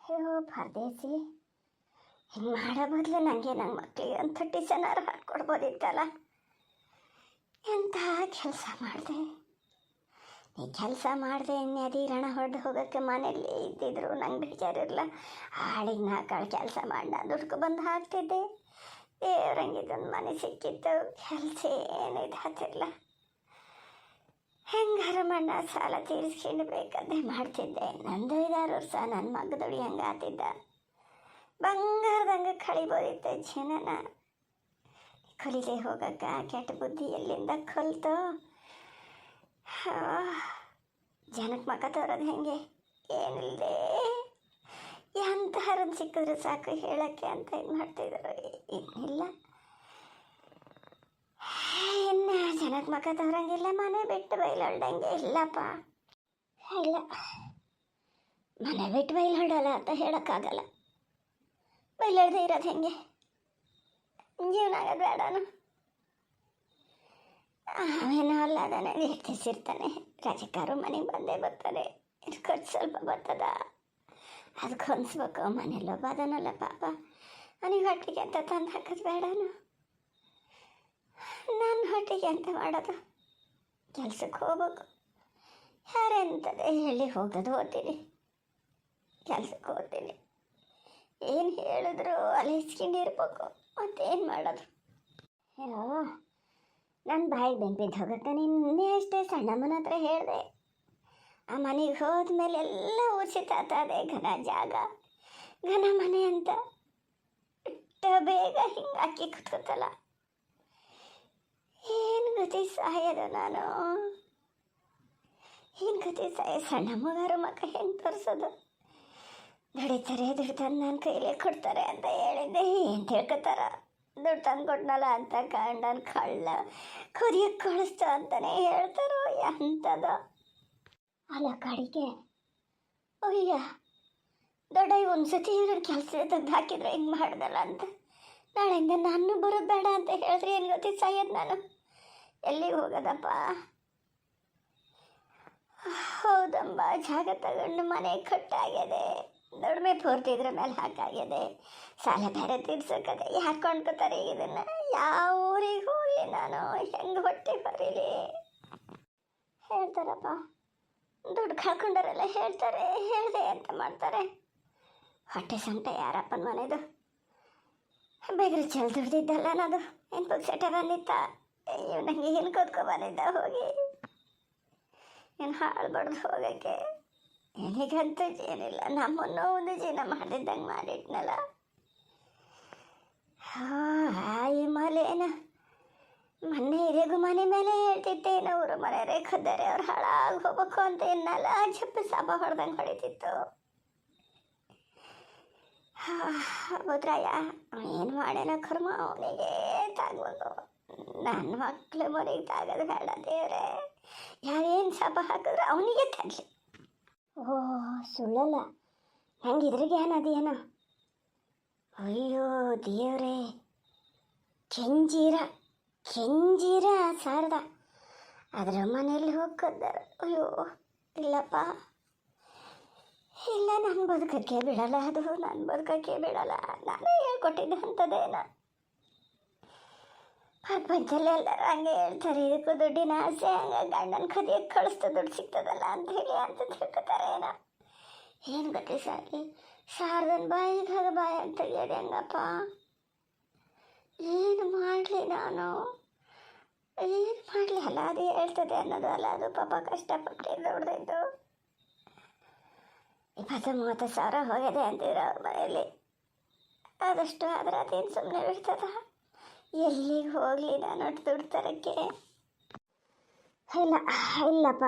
ಅಯ್ಯೋ ಪರದೇಸಿ, ಹಿಂಗೆ ಮಾಡೋ ಬದಲು ನನಗೆ ನನ್ನ ಮಕ್ಕಳಿಗೆ ಒಂದು 30 ಜನಾರು ಹಾಕ್ಕೊಡ್ಬೋದಿತ್ತಲ್ಲ. ಎಂಥ ಕೆಲಸ ಮಾಡಿದೆ. ಈ ಕೆಲಸ ಮಾಡಿದೆ ಇನ್ಯಾದೀರಣ ಹೊಡೆದು ಹೋಗೋಕ್ಕೆ ಮನೆಯಲ್ಲಿ ಇದ್ದಿದ್ರು ನಂಗೆ ಬೇಜಾರಿರಲ್ಲ. ಆಳಿಗೆ 4 ಆಳು ಕೆಲಸ ಮಾಡಿ ನಾನು ದುಡ್ಕೊ ಬಂದು ಹಾಕ್ತಿದ್ದೆ. ದೇವ್ರಂಗಿದೊಂದು ಮನೆ ಸಿಕ್ಕಿತ್ತು, ಕೆಲಸ ಏನು ಇದಾತಿಲ್ಲ. ಹೆಂಗಾರ ಮಣ್ಣ ಸಾಲ ತೀರಿಸ್ಕೊಂಡು ಬೇಕಂತೆ ಮಾಡ್ತಿದ್ದೆ. ನಂದು 5-6 ವರ್ಷ ನನ್ನ ಮಗ ದುಡಿ ಹಂಗೆ ಆತಿದ್ದ. ಬಂಗಾರದಂಗೆ ಕಳಿಬೋದಿತ್ತು ಜನನ. ಕಲಿಗೆ ಹೋಗಕ್ಕ ಕೆಟ್ಟ ಬುದ್ಧಿ ಎಲ್ಲಿಂದ ಕಲಿತು ಜನಕ್ಕೆ ಮಗ ತೋರೋದು ಹೆಂಗೆ ಏನಿಲ್ಲದೆ ಎಂತಹರನ್ನು ಸಿಕ್ಕಿದ್ರೆ ಸಾಕು ಹೇಳೋಕ್ಕೆ ಅಂತ ಇದು ಮಾಡ್ತಿದ್ರು. ಇನ್ನಿಲ್ಲ, ಇನ್ನು ಜನಕ್ಕೆ ಮಗ ತೋರಂಗಿಲ್ಲ. ಮನೆ ಬಿಟ್ಟು ಬೈಲೊಳ್ದಂಗೆ ಇಲ್ಲಪ್ಪ. ಇಲ್ಲ, ಮನೆ ಬಿಟ್ಟು ಬೈಲೊಳ್ಳಲ್ಲ ಅಂತ ಹೇಳೋಕ್ಕಾಗಲ್ಲ. ಬೈಲೊಳ್ದೆ ಇರೋದು ಹೆಂಗೆ? ಜೀವನ ಆಗೋದು ಬೇಡನು? ಅವೇನೋ ಅಲ್ಲ, ಅದನ್ನ ನಿರ್ತಿಸಿರ್ತಾನೆ. ರಜಕಾರು ಮನೆಗೆ ಬಂದೇ ಬರ್ತಾರೆ. ಖರ್ಚು ಸ್ವಲ್ಪ ಬರ್ತದ, ಅದಕ್ಕೆ ಹೊಂದಿಸ್ಬೇಕು. ಮನೆಯಲ್ಲೊಬ್ಬ ಅದನ್ನಲ್ಲ ಪಾಪ, ಅವನಿಗೆ ಹೊಟ್ಟಿಗೆ ಅಂತ ತಂದು ಹಾಕೋದು ಬೇಡನು? ನನ್ನ ಹೊಟ್ಟಿಗೆ ಅಂತ ಮಾಡೋದು? ಕೆಲ್ಸಕ್ಕೆ ಹೋಗ್ಬೇಕು. ಯಾರೆಂತದೆ ಹೇಳಿ ಹೋಗೋದು ಓದ್ತೀನಿ, ಕೆಲ್ಸಕ್ಕೆ ಹೋಗ್ತೀನಿ. ಏನು ಹೇಳಿದ್ರು ಅಲ್ಲಿ ಇಸ್ಕೊಂಡಿರ್ಬೇಕು. ಮತ್ತೇನು ಮಾಡೋದು? ಅಯ್ಯೋ, ನನ್ನ ಬಾಯಿಗೆ ಬೆಂಪಿದ್ದು ಹೋಗುತ್ತೆ. ನಿನ್ನೆ ಅಷ್ಟೇ ಸಣ್ಣಮ್ಮನ ಹತ್ರ ಹೇಳಿದೆ. ಆ ಮನೆಗೆ ಹೋದ್ಮೇಲೆ ಎಲ್ಲ ಉಚಿತಾತದೆ. ಘನ ಜಾಗ, ಘನ ಮನೆ ಅಂತ ಇಷ್ಟ ಬೇಗ ಹಿಂಗೆ ಹಾಕಿ ಕೂತ್ಕೋತಲ್ಲ. ಏನು ಗತಿ ಸಾಯೋದು ನಾನು? ಏನು ಗತಿ ಸಾಯ? ಸಣ್ಣಮ್ಮಗಾರು ಮಕ್ಕ ಹೆಂಗೆ ತೋರಿಸೋದು? ದುಡಿತಾರೆ, ದುಡ್ಡು ತಂದು ನನ್ನ ಕೈಲೇ ಕೊಡ್ತಾರೆ ಅಂತ ಹೇಳಿದ್ದೆ. ಏನು ತಿಳ್ಕೊತಾರ? ದುಡ್ಡು ತಂದು ಕೊಟ್ನಲ್ಲ ಅಂತ ಕಂಡನ ಕಳ್ಳ ಕುದಿಯಕ್ಕೆ ಕಳಿಸ್ತು ಅಂತಲೇ ಹೇಳ್ತಾರೋ ಎಂಥದ್ದು? ಅಲ್ಲ ಕಡೆಗೆ ಅಯ್ಯ ದೊಡ್ಡ ಒಂದು ಸತಿ ಇವ್ರನ್ನ ಕೆಲಸ ತೆಗ್ದು ಹಾಕಿದ್ರೆ ಹಿಂಗೆ ಮಾಡ್ದಲ್ಲ ಅಂತ ನಾಳೆಯಿಂದ ನಾನು ಬರೋದು ಬೇಡ ಅಂತ ಹೇಳಿದ್ರೆ ಏನು ಗೊತ್ತಿ ಸಾಯೋದು ನಾನು? ಎಲ್ಲಿಗೆ ಹೋಗೋದಪ್ಪ? ಹೌದಮ್ಮ, ಜಾಗ ತಗೊಂಡು ಮನೆ ಕಟ್ಟಾಗ್ಯದೆ, ದುಡಿಮೆ ಪೂರ್ತಿ ಇದ್ರ ಮೇಲೆ ಹಾಕಾಗ್ಯದೆ, ಸಾಲ ಬೇರೆ ತೀರ್ಸೋಕದೆ. ಯಾಕೆ ಕೊಂಡ್ಕೋತಾರೆ ಇದನ್ನು? ಯಾವ ಊರಿಗೆ ಹೋಗಲಿ ನಾನು? ಹೆಂಗೆ ಹೊಟ್ಟೆ ಬರೀಲಿ? ಹೇಳ್ತಾರಪ್ಪ, ದುಡ್ಡು ಕಳ್ಕೊಂಡವರೆಲ್ಲ ಹೇಳ್ತಾರೆ, ಹೇಳಿದೆ ಅಂತ ಮಾಡ್ತಾರೆ. ಹೊಟ್ಟೆ ಸಂಕಟ ಯಾರಪ್ಪನ ಮನೆದು? ಬೇಗ್ರಿ ಚೆಲ್ ದುಡ್ದಿದ್ದಲ್ಲ ಅನ್ನೋದು ಏನು ಪುಕ್ಸೆಟ ಬಂದಿತ್ತ? ಅಯ್ಯೋ, ನನಗೆ ಏನು ಕೂತ್ಕೊ ಬಂದಿದ್ದ ಹೋಗಿ ಏನು ಹಾಳು ಬಡ್ದು ಹೋಗೋಕ್ಕೆ. ನನಗಂತೂ ಏನಿಲ್ಲ, ನಮ್ಮನ್ನೂ ಒಂದು ಜೀವನ ಮಾಡಿದ್ದಂಗೆ ಮಾಡಿಟ್ನಲ್ಲ. ಈ ಮಲೇನ ಮೊನ್ನೆ ಹಿರಿಯಗೂ ಮನೆ ಮೇಲೆ ಹೇಳ್ತಿತ್ತೇನೋ, ಅವರು ಮನೆ ರೇಖದ್ದಾರೆ, ಅವ್ರು ಹಾಳಾಗಿ ಹೋಗ್ಬೇಕು ಅಂತ ಏನಲ್ಲ ಜಪ್ಪು ಸಾಪ ಹೊಡೆದಂಗೆ ಹೊಡಿತಿತ್ತು. ಬುದ್ರಾಯ ಏನು ಮಾಡೇನೋ ಕರ್ಮ, ಅವನಿಗೆ ತಾಗ್ಬೇಕು. ನನ್ನ ಮಕ್ಕಳು ಮನೆಗೆ ತಾಗೋದು ಬೇಡ ದೇವ್ರೆ. ಯಾರೇನು ಶಾಪ ಹಾಕಿದ್ರೆ ಅವನಿಗೆ ತರಲಿ. ಓ ಸುಳ್ಳಲ್ಲ, ನಂಗೆ ಇದ್ರಿಗೆ ಏನದೇನೋ. ಅಯ್ಯೋ ದೇವ್ರೇ, ಕೆಂಜೀರ ಸಾರದ ಅದರ ಮನೆಯಲ್ಲಿ ಹೋಗ್ಕದ್ದಾರ. ಅಯ್ಯೋ ಇಲ್ಲಪ್ಪ, ಇಲ್ಲ, ನನ್ನ ಬದುಕಕ್ಕೆ ಬಿಡಲ್ಲ ಅದು, ನನ್ನ ಬದುಕಕ್ಕೆ ಬಿಡಲ್ಲ. ನಾನೇ ಹೇಳ್ಕೊಟ್ಟಿದ್ದೆ ಅಂಥದ್ದೇನ. ಪ್ರಪಂಚದಲ್ಲಿ ಎಲ್ಲರೂ ಹಂಗೆ ಹೇಳ್ತಾರೆ, ಇದಕ್ಕೂ ದುಡ್ಡಿನ ಆಸೆ, ಹಂಗೆ ಗಂಡನ ಕದಿಯಕ್ಕೆ ಕಳಿಸ್ತಾ ದುಡ್ಡು ಸಿಗ್ತದಲ್ಲ ಅಂತ ಹೇಳಿ ಅಂತ ತಿಳ್ಕೊತಾರೆ ಏನೋ. ಏನು ಗೊತ್ತಿ ಸಾರಿ, ಶಾರದನ ಬಾಯಿಗೆ ಬಾಯಿ ಅಂತ ತೆಗಿಯೋದು ಹೆಂಗಪ್ಪ? ಏನು ಮಾಡಲಿ ನಾನು? ಏನು ಮಾಡಲಿ? ಅಲ್ಲ ಅದು ಹೇಳ್ತದೆ ಅನ್ನೋದು ಅಲ್ಲ, ಅದು ಪಾಪ ಕಷ್ಟಪಟ್ಟು ದುಡ್ದಿದ್ದು 20-30 ಸಾವಿರ ಹೋಗಿದೆ ಅಂತಿದ್ರು ಅವ್ರ ಮನೆಯಲ್ಲಿ. ಆದಷ್ಟು ಆದರೆ ಅದೇನು ಸುಮ್ಮನೆ ಬಿಡ್ತದ? ಎಲ್ಲಿಗೆ ಹೋಗಲಿ ನಾನು ಒಟ್ಟು ದುಡ್ಡು ತರೋಕ್ಕೆ? ಇಲ್ಲಪ್ಪ,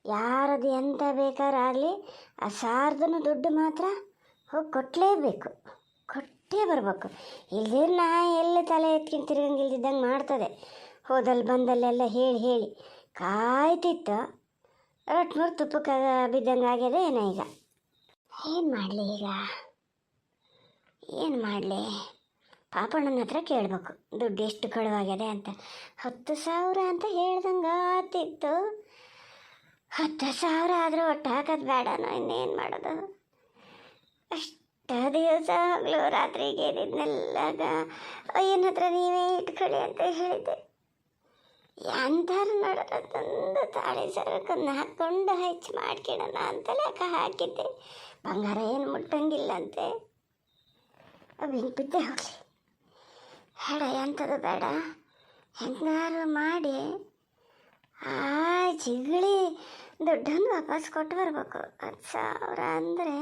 ಯಾರದು ಎಂತ ಬೇಕಾರಾಗಲಿ ಆ ಶಾರದನ ದುಡ್ಡು ಮಾತ್ರ ಹೋಗಿ ಕೊಟ್ಟಲೇಬೇಕು, ಕೊಟ್ಟೇ ಬರಬೇಕು. ಇಲ್ದಿರ ನಾ ಎಲ್ಲಿ ತಲೆ ಎತ್ಕೊಂಡು ತಿರ್ಗಂಗಿಲ್ದಿದ್ದಂಗೆ ಮಾಡ್ತದೆ. ಹೋದಲ್ಲಿ ಬಂದಲ್ಲೆಲ್ಲ ಹೇಳಿ ಕಾಯ್ತಿತ್ತು. ರೊಟ್ಟು ತುಪ್ಪಕ್ಕೆ ಬಿದ್ದಂಗೆ ಆಗ್ಯದ ಏನೋ. ಈಗ ಏನು ಮಾಡಲಿ? ಏನು ಮಾಡಲಿ? ಪಾಪಣ್ಣನ ಹತ್ರ ಕೇಳಬೇಕು ದುಡ್ಡು ಎಷ್ಟು ಕಳುವಾಗ್ಯದೆ ಅಂತ. 10,000 ಅಂತ ಹೇಳ್ದಂಗೆ ಆತಿತ್ತು. 10,000 ಆದರೂ ಒಟ್ಟು ಹಾಕೋದು ಬೇಡನೋ? ಇನ್ನೇನು ಮಾಡೋದು? ದಿವಸ ಹಗಲು ರಾತ್ರಿಗೆ ಇದನ್ನೆಲ್ಲಾಗ ಅಯ್ಯನ ಹತ್ರ ನೀವೇ ಇಟ್ಕೊಳ್ಳಿ ಅಂತ ಹೇಳಿದ್ದೆ. ಎಂಥವ್ರು ನೋಡೋಣ ತಂದು ತಾಳಿ ಸರಕನ್ನು ಹಾಕ್ಕೊಂಡು ಹೆಚ್ಚು ಮಾಡ್ಕೊಳ್ಳೋಣ ಅಂತ ಲೆಕ್ಕ ಹಾಕಿದ್ದೆ. ಬಂಗಾರ ಏನು ಮುಟ್ಟಂಗಿಲ್ಲಂತೆ. ಹಿಂಗೆ ಬಿದ್ದೆ ಹೋಗಲಿ ಬೇಡ, ಎಂಥದ್ದು ಬೇಡ, ಹೆಂಗಾರು ಮಾಡಿ ಆ ಜಿಗಳಿ ದುಡ್ಡನ್ನು ವಾಪಸ್ ಕೊಟ್ಟು ಬರ್ಬೇಕು. 10,000 ಅಂದರೆ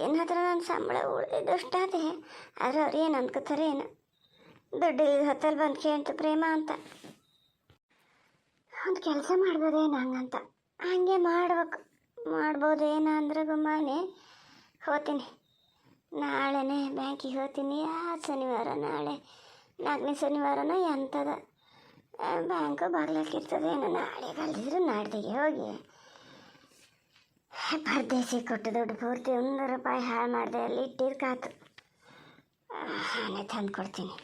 ಏನಾದರೂ ನನ್ನ ಸಂಬಳ ಉಳಿದಿದ್ದಷ್ಟಾದೆ. ಆದರೆ ಅವ್ರು ಏನು ಅಂದ್ಕೋತಾರೆ ಏನು, ದುಡ್ಡು ಹೊತ್ತಲ್ಲಿ ಬಂದು ಕೇಳ್ತು ಪ್ರೇಮ ಅಂತ. ಒಂದು ಕೆಲಸ ಮಾಡ್ಬೋದೇನು ಹಂಗಂತ, ಹಂಗೆ ಮಾಡ್ಬೋದೇನ ಅಂದ್ರೆ ಗುಮ್ಮಾನೆ ಹೋಗ್ತೀನಿ. ನಾಳೆನೇ ಬ್ಯಾಂಕಿಗೆ ಹೋಗ್ತೀನಿ. ಶನಿವಾರ, ನಾಳೆ 4ನೇ ಶನಿವಾರನ ಎಂಥದ ಬ್ಯಾಂಕು ಬಾಗ್ಲಾಕಿರ್ತದೆ. ಏನು ನಾಳೆ ಕಲ್ದಿದ್ರು ನಾಡ್ದಿಗೆ ಹೋಗಿ ಪರದೇಸಿ ಕೊಟ್ಟು ದುಡ್ಡು ಪೂರ್ತಿ 1 ರೂಪಾಯಿ ಹಾಳು ಮಾಡಿದೆ. ಅಲ್ಲಿ ಇಟ್ಟಿರ್ಕಾತು. ನಾನೇ ತಂದು ಕೊಡ್ತೀನಿ.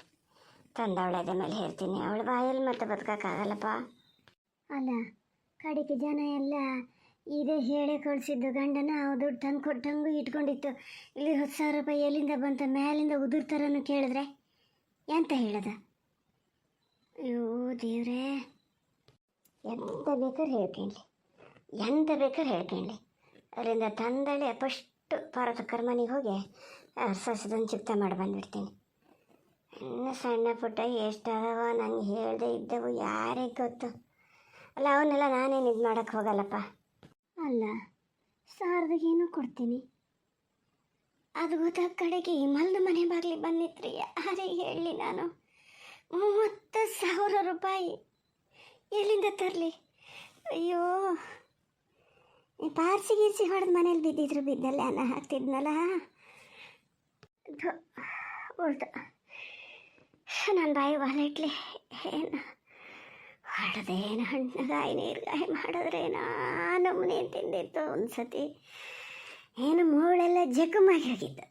ತಂದವಳೆದ ಮೇಲೆ ಹೇರ್ತೀನಿ. ಅವಳ ಬಾಯಲ್ಲಿ ಮತ್ತೆ ಬದುಕೋಕ್ಕಾಗಲ್ಲಪ್ಪ. ಅಲ್ಲ, ಕಡೆಗೆ ಜನ ಎಲ್ಲ ಇದೇ ಹೇಳಿ ಕಳಿಸಿದ್ದು ಗಂಡನ ದುಡ್ಡು ತಂದು ಕೊಟ್ಟಂಗೂ ಇಟ್ಕೊಂಡಿತ್ತು. ಇಲ್ಲಿ 10,000 ರೂಪಾಯಿ ಎಲ್ಲಿಂದ ಬಂತ, ಮೇಲಿಂದ ಉದುರ್ತಾರನ್ನು ಕೇಳಿದ್ರೆ ಎಂತ ಹೇಳದ? ಅಯ್ಯೋ ದೇವ್ರೇ, ಎಂತ ಬೇಕಾದ್ರೆ ಹೇಳ್ಕೊಳ್ಳಿ, ಅದರಿಂದ ತಂದಳಿ ಫಸ್ಟು ಪಾರ್ವತಕ್ಕರ ಮನೆಗೆ ಹೋಗಿ ಸಸದನ್ನು ಚಿಕ್ತ ಮಾಡಿ ಬಂದುಬಿಡ್ತೀನಿ. ಇನ್ನು ಸಣ್ಣ ಪುಟ್ಟ ಎಷ್ಟಾದವ ನಂಗೆ ಹೇಳ್ದೆ ಇದ್ದವು ಯಾರಿಗೆ ಗೊತ್ತು. ಅಲ್ಲ, ಅವನ್ನೆಲ್ಲ ನಾನೇನು ಇದು ಮಾಡೋಕ್ಕೆ ಹೋಗಲ್ಲಪ್ಪ. ಅಲ್ಲ, ಸಾರದಾಗೇನು ಕೊಡ್ತೀನಿ. ಅದು ಗೊತ್ತಾದ ಕಡೆಗೆ ಈ ಮಲ್ದ ಮನೆ ಬಾಗಿಲಿಗೆ ಬಂದಿತ್ರಿ. ಯಾರಿಗೆ ಹೇಳಲಿ ನಾನು? 30,000 ರೂಪಾಯಿ ಎಲ್ಲಿಂದ ತರಲಿ? ಅಯ್ಯೋ, ಪಾರ್ಸಿ ಗೀರ್ಸಿ ಹೊಡೆದು ಮನೇಲಿ ಬಿದ್ದಲ್ಲ, ಅನ್ನ ಹಾಕ್ತಿದ್ನಲ್ಲ ಉಳ್ದು. ನನ್ನ ಬಾಯಿ ಬಾಲಿಟ್ಲಿ ಏನು ಹೊಡೆದೇನು ಹಣ್ಣಗಾಯಿ ನೀರುಗಾಯಿ ಮಾಡಿದ್ರೇನೋ ನಮ್ಮನೆ ತಿಂದಿತ್ತು. ಒಂದು ಸತಿ ಏನು ಮೂಳೆಲ್ಲ ಜಖಮಾಗಿ ಹೋಗಿತ್ತು.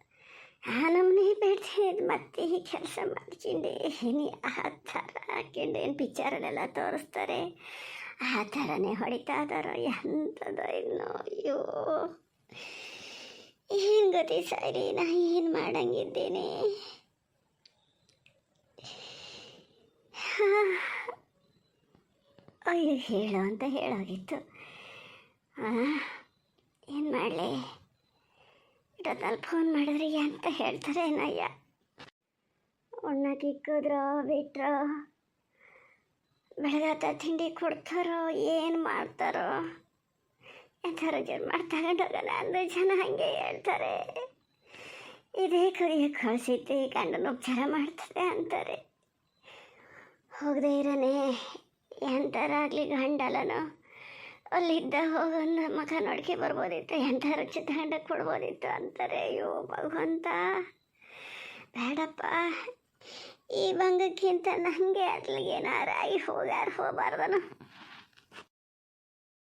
ಆ ನಮ್ಮನೆ ಬೇಡ್ತೀನಿ. ಮತ್ತೆ ಈ ಕೆಲಸ ಮಾಡ್ಕೊಂಡೇನಿ. ಆ ಥರ ಹಾಕ್ಕೊಂಡೇನು ಪಿಕ್ಚರಲ್ಲೆಲ್ಲ ತೋರಿಸ್ತಾರೆ, ಆ ಥರನೇ ಹೊಡಿತಾ ಇದ್ದಾರೋ ಎಂಥದೋ ಇನ್ನೋ. ಅಯ್ಯೋ, ಏನು ಗತಿ ಸರಿ, ನಾ ಏನು ಮಾಡಂಗಿದ್ದೇನೆ? ಅಯ್ಯೋ, ಹೇಳು ಅಂತ ಹೇಳೋಗಿತ್ತು. ಏನು ಮಾಡಲಿ? ಇಷ್ಟೊತ್ತಲ್ಲಿ ಫೋನ್ ಮಾಡಿದ್ರೆ ಅಂತ ಹೇಳ್ತಾರೆ ಏನಯ್ಯ? ಉಣ್ಣಕ್ಕೆ ಇಕ್ಕಿದ್ರೋ ಬಿಟ್ರೋ, ಬೆಳಗಾತ ತಿಂಡಿ ಕೊಡ್ತಾರೋ, ಏನು ಮಾಡ್ತಾರೋ? ಎಂಥವ್ರು ಜನ ತಗೊಂಡೋಗೋಣ ಅಂದರೆ ಜನ ಹಾಗೆ ಹೇಳ್ತಾರೆ. ಇದೇ ಕುರಿಯಕ್ಕೆ ಕಳಿಸಿದ್ದೆ, ಗಂಡನ ಉಪಚಾರ ಮಾಡ್ತದೆ ಅಂತಾರೆ. ಹೋಗದೆ ಇರೋನೇ ಎಂಥರಾಗಲಿ ಗಂಡಲ್ಲನೋ ಅಲ್ಲಿದ್ದ ಹೋಗಂದು ಮಖ ನೋಡ್ಕೆ ಬರ್ಬೋದಿತ್ತು, ಎಂಥವ್ರು ಚಿತ್ರಂಡ ಕೊಡ್ಬೋದಿತ್ತು ಅಂತಾರೆ. ಅಯ್ಯೋ ಭಗವಂತ, ಬೇಡಪ್ಪ. ಈ ಭಂಗಕ್ಕಿಂತ ನನಗೆ ಅಲ್ಲಿಗೆ ಏನಾರಾಗಿ ಹೋಗಾರ ಹೋಗಬಾರ್ದನು.